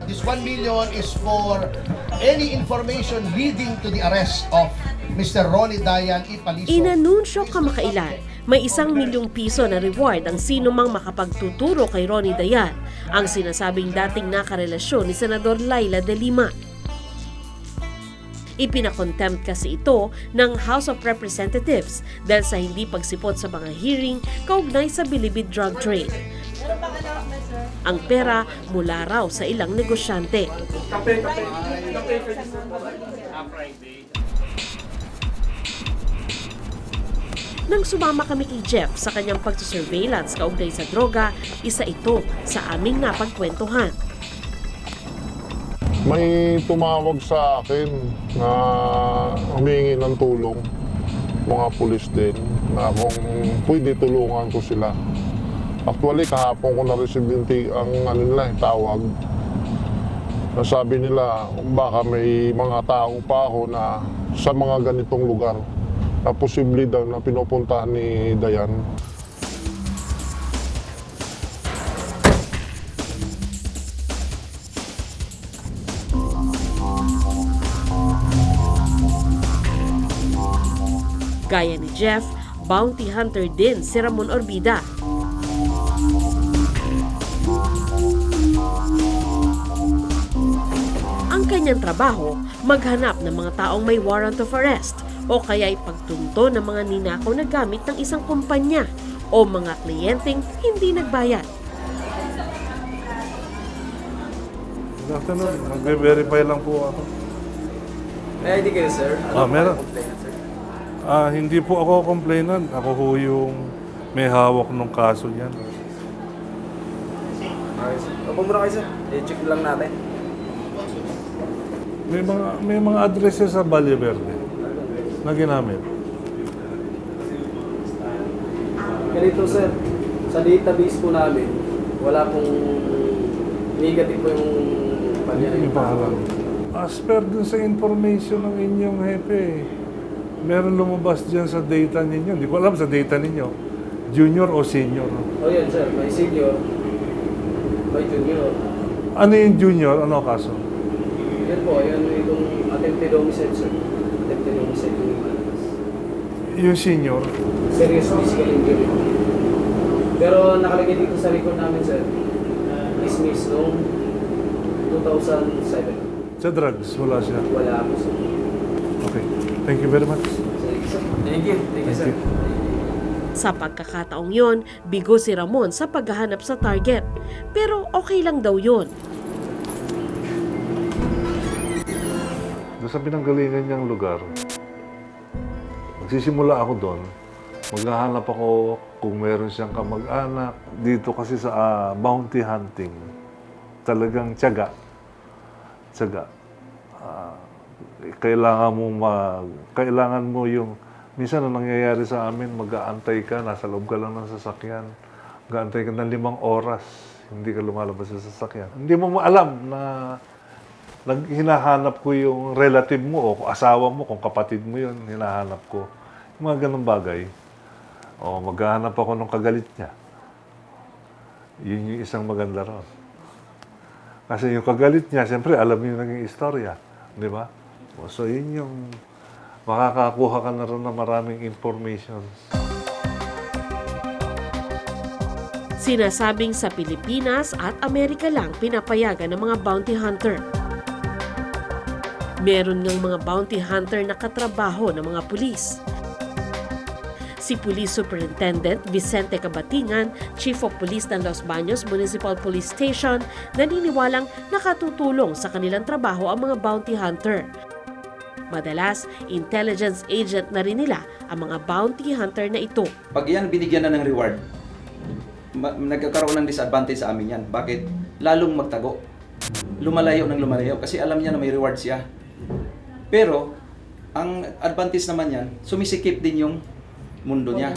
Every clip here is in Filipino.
This 1 million is for any information leading to the arrest of Mr. Ronnie Dayan Ipaliso. Inanunsyo kamakailan, may 1 milyong piso na reward ang sino mang makapagtuturo kay Ronnie Dayan, ang sinasabing dating nakarelasyon ni Senador Laila de Lima. Ipinakontempt kasi ito ng House of Representatives dahil sa hindi pagsipot sa mga hearing kaugnay sa bilibid drug trade. Ang pera mula raw sa ilang negosyante. Nang sumama kami kay Jeff sa kanyang pagsusurveillance kaugnay sa droga, isa ito sa aming napagkwentuhan. May tumawag sa akin na humingi ng tulong, mga pulis din, na kung pwede tulungan ko sila. Actually, kahapon ko na-receive ang tawag. Nasabi nila, baka may mga tao pa ako na sa mga ganitong lugar na posible daw na pinupuntahan ni Dayan. Gaya ni Jeff, bounty hunter din si Ramon Orbida. Ang kanyang trabaho, maghanap ng mga taong may warrant of arrest o kaya'y pagtunto ng mga ninakaw na gamit ng isang kumpanya o mga kliyenteng hindi nagbayad. Good afternoon. Mag-verify lang po ako. May ID kayo, sir? Meron. Complainant, sir? Hindi po ako complainant. Ako ho yung may hawak ng kaso niyan. Okay, sir. Opo muna kayo, sir. I-check lang natin. May mga addresses sa Valle Verde na ginamit. Ganito, sir. Sa database po namin, wala pong negative po yung Yung pangalan. As per dun sa information ng inyong hepe, meron lumabas dyan sa data ninyo. Hindi ko alam sa data ninyo. Junior o senior? Oh, yan, sir. May senior. May junior. Ano yung junior? Ano kaso? Yan po, yan itong attempted homicide, sir. Attempted homicide yung imalabas. Yung senior? Serious physical injury. Pero nakalagay dito sa record namin, sir, dismissed noong 2007. Sa drugs, wala siya. Wala po, sir. Okay. Thank you very much. Thank you. Thank you, sir. Sa pagkakataong yon, bigo si Ramon sa paghahanap sa target. Pero okay lang daw yon. Doon sa pinanggalingan niyang lugar, magsisimula ako doon. Maghahanap ako kung meron siyang kamag-anak. Dito kasi sa bounty hunting, talagang tiyaga. Tiyaga. Kailangan mo yung, minsan ang nangyayari sa amin, mag-aantay ka, nasa loob ka lang ng sasakyan. Mag-aantay ka ng 5 oras, hindi ka lumalabas sa sasakyan. Hindi mo maalam na hinahanap ko yung relative mo o asawa mo, kung kapatid mo yun, hinahanap ko. Yung mga ganong bagay. O maghahanap ako ng kagalit niya. Yun yung isang maganda ron. Kasi yung kagalit niya, siyempre alam niyo yung naging istorya. Di ba? So yun yung makakakuha ka na rin ng maraming information. Sinasabing sa Pilipinas at Amerika lang pinapayagan ng mga bounty hunter. Meron ngang mga bounty hunter na katrabaho ng mga pulis. Si Police Superintendent Vicente Cabatingan, Chief of Police ng Los Baños Municipal Police Station, naniniwalang nakatutulong sa kanilang trabaho ang mga bounty hunter. Madalas, intelligence agent na rin nila ang mga bounty hunter na ito. Pag yan binigyan na ng reward, nagkakaroon ng disadvantage sa amin yan. Bakit? Lalong magtago. Lumalayo ng lumalayo kasi alam niya na may reward siya. Pero, ang advantage naman yan, sumisikip din yung mundo niya.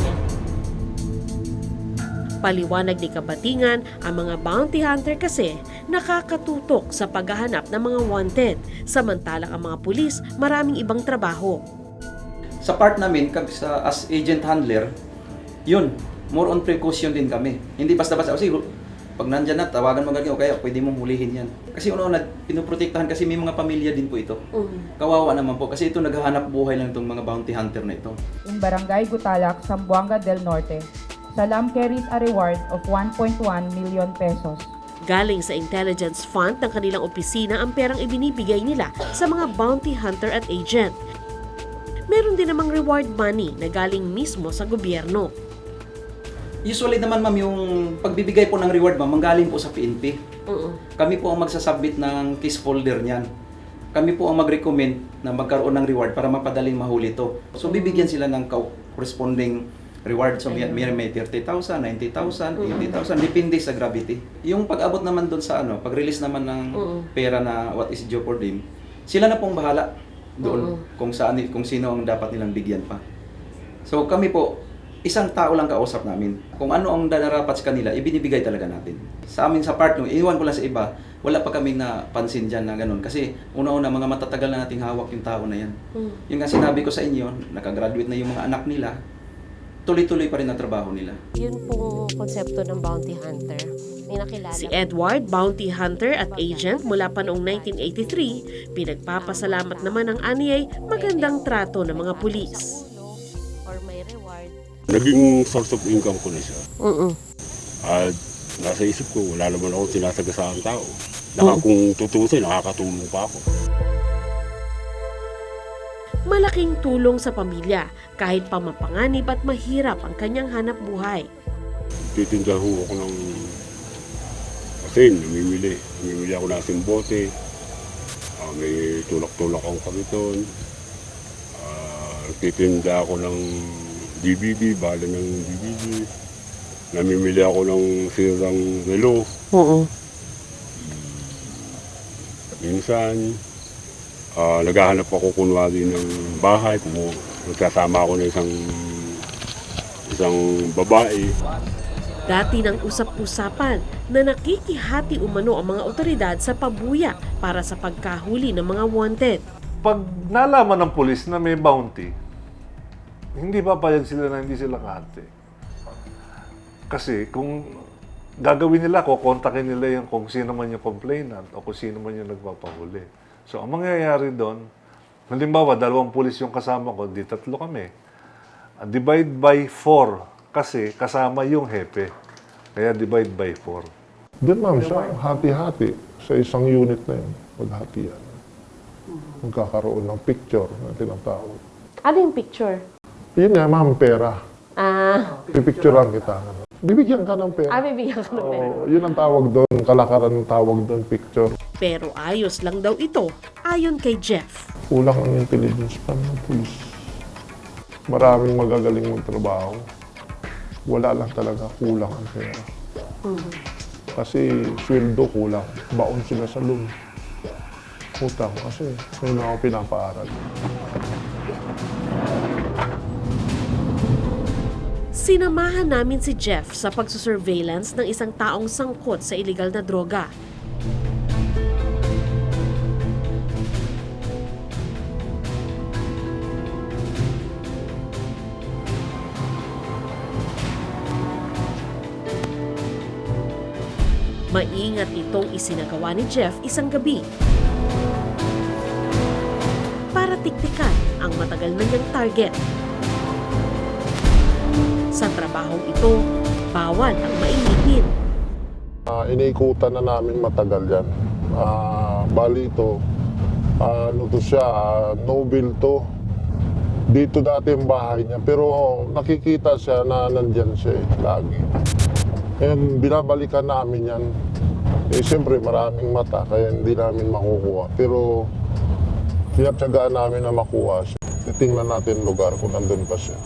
Paliwanag ni Kabatingan, ang mga bounty hunter kasi nakakatutok sa paghahanap ng mga wanted, samantalang ang mga pulis maraming ibang trabaho. Sa part namin, as agent handler, yun, more on precaution din kami. Hindi basta-basta, kasi Pag nandyan na, tawagan mo agad, o kaya pwede mong hulihin yan. Kasi una-una, pinoprotektahan kasi may mga pamilya din po ito. Kawawa naman po, kasi ito naghahanap buhay lang itong mga bounty hunter na ito. In Barangay Gutalak, Zamboanga del Norte, Salam carries a reward of 1.1 million pesos. Galing sa intelligence fund ng kanilang opisina ang perang ibinibigay nila sa mga bounty hunter at agent. Meron din namang reward money na galing mismo sa gobyerno. Usually naman ma'am, yung pagbibigay po ng reward ma'am, manggaling po sa PNP. Kami po ang magsasubmit ng case folder niyan. Kami po ang mag-recommend na magkaroon ng reward para mapadaling mahuli ito. So bibigyan sila ng corresponding reward. So may 30,000, 90,000, 80,000, depende sa gravity. Yung pag-abot naman doon sa pag-release naman ng pera na what is due for them, sila na pong bahala doon kung sino ang dapat nilang bigyan pa. So kami po, isang tao lang kausap namin. Kung ano ang nararapat sa kanila, ibinibigay talaga natin. Sa amin sa part nung, iwan ko lang sa iba, wala pa kaming napansin dyan na ganun. Kasi una-una, mga matatagal na nating hawak yung tao na yan. Yung nga sinabi ko sa inyo, nakagraduate na yung mga anak nila, tuloy-tuloy pa rin ang trabaho nila. Yun pong konsepto ng bounty hunter. May nakilala. Si Edward, bounty hunter at agent mula pa noong 1983, pinagpapasalamat naman ang aniyay magandang trato ng mga pulis. Or may reward. Naging source of income ko na siya. At nasa isip ko, wala naman ako sinasagasaan tao. Kung tutusin, nakakatulong pa ako. Malaking tulong sa pamilya kahit pa mapanganib at mahirap ang kanyang hanap buhay. Titinda ho ako ng asin, namimili. Namimili ako ng asin bote. May tulak-tulak akong kamiton. Titinda ako ng DVD, bala ng DVD. Namimili ako ng sirang relo. Minsan, naghahanap ako kunwari ng bahay. Kung nagsasama ako ng isang babae. Dati nang usap-usapan na nakikihati umano ang mga otoridad sa pabuya para sa pagkahuli ng mga wanted. Pag nalaman ng pulis na may bounty, hindi papayag sila na hindi sila kahati. Kasi kung gagawin nila, kukontakin nila yung kung sino man yung complainant o kung sino man yung nagpapahuli. So, ang mangyayari doon, halimbawa, 2 pulis yung kasama ko, di 3 kami. Divide by 4 kasi kasama yung hepe. Kaya divide by 4. Doon ma'am, sa hati-hati, sa isang unit na yun, maghati yan. Magkakaroon ng picture na tinatawag. Ano yung picture? Yun nga, ma'am, pera. Pipicturean kita. Bibigyan ka ng pera. Bibigyan ka ng pera. Oo, yun ang tawag doon, kalakaran ng tawag doon, picture. Pero ayos lang daw ito, ayon kay Jeff. Kulang ang intelligence pa ng pulis. Maraming magagaling magtrabaho. Wala lang talaga, kulang ang pera. Kasi sweldo kulang, baon sila sa loan. Utang kasi may mga pinapaaral. Sinamahan namin si Jeff sa pagsusurveillance ng isang taong sangkot sa iligal na droga. Maingat itong isinagawa ni Jeff isang gabi para tiktikan ang matagal na niyang target. Sa trabahong ito, bawal ang maingipin. Iniikutan na namin matagal yan. Bali ito, ano to siya, Nobel to. Dito dati yung bahay niya, pero nakikita siya na nandyan siya lagi. And binabalikan namin yan. Siyempre maraming mata, kaya hindi namin makukuha. Pero tinatsagaan namin na makuha siya. Titingnan natin lugar kung nandun pa siya.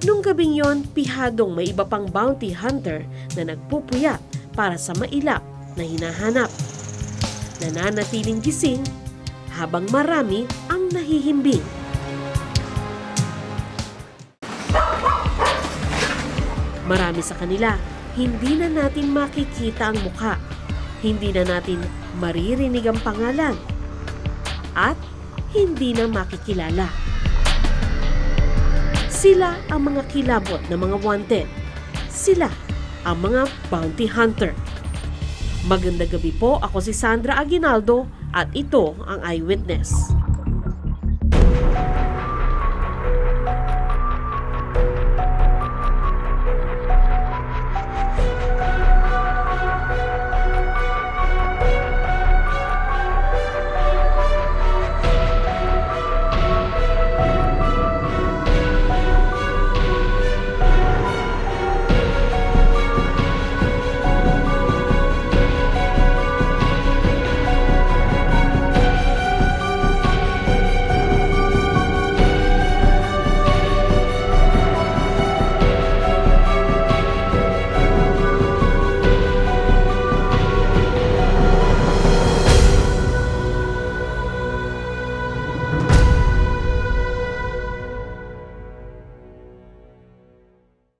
Nung gabing yon, pihadong may iba pang bounty hunter na nagpupuyat para sa mailap na hinahanap. Nananatiling gising habang marami ang nahihimbing. Marami sa kanila, hindi na natin makikita ang mukha. Hindi na natin maririnig ang pangalan. At hindi na makikilala. Sila ang mga kilabot na mga wanted. Sila ang mga bounty hunter. Magandang gabi po, ako si Sandra Aguinaldo at ito ang Eyewitness.